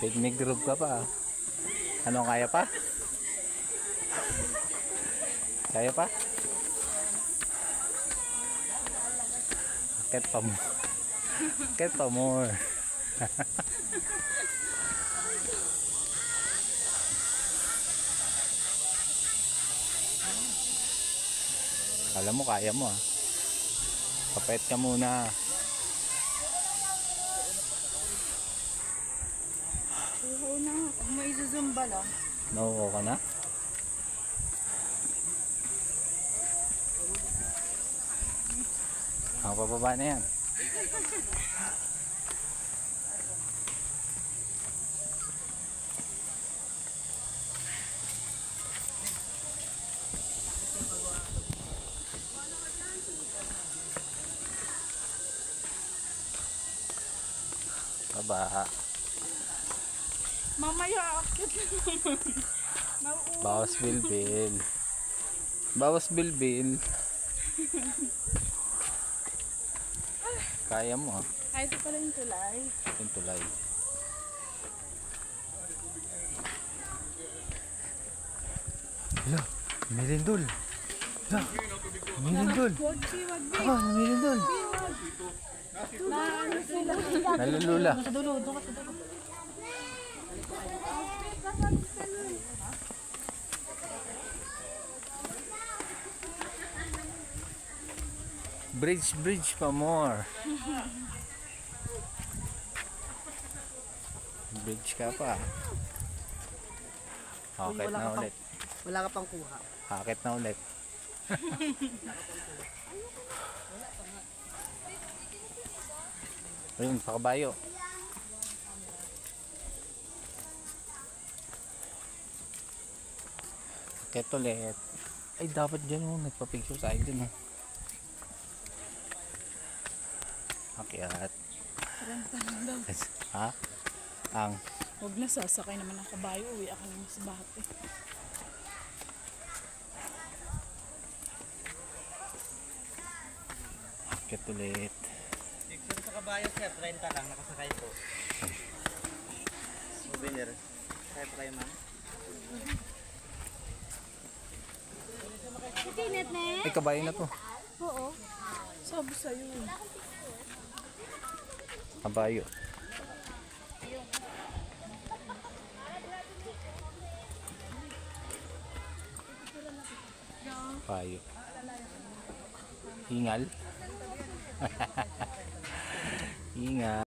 Picnic group ka pa. Ano, kaya pa? Kaya pa? Akit pa mo. Akit pa more. Alam mo, kaya mo ah. Papayat ka muna. Oo na. Kung may zumba lang. Nauuho ka na? Ang pababa na yan. Baba. Mamaya akit Bawas bilbil. Bawas bilbil. Kaya mo ah. Ay, ito pala yung tulay. Yung tulay. Hala, milindol. Hala, milindol. Wag di, wag di. Aba, milindol. Nalulula. Sa dulo, doon ka sa dulo. Bridge pa more. Bridge ka pa. Akit na ulit. Wala ka pang kuha. Akit na ulit. Ayun, pakabayo. Akit ulit. Ay, dapat dyan oh. Nagpa-picture sa akin dyan oh. Akyat. Ha? Ang Huwag na, sasakay naman ang kabayo. Uwi ako naman sa bate. akyat ulit. Picture sa kabayo, sir. 30 lang. Nakasakay po. Souvenir. Kaya pa kayo, ma'am? Ay, kabayo na to. Oo. Sabi sa'yo. Kabayo. Kabayo. Hingal. Hingal.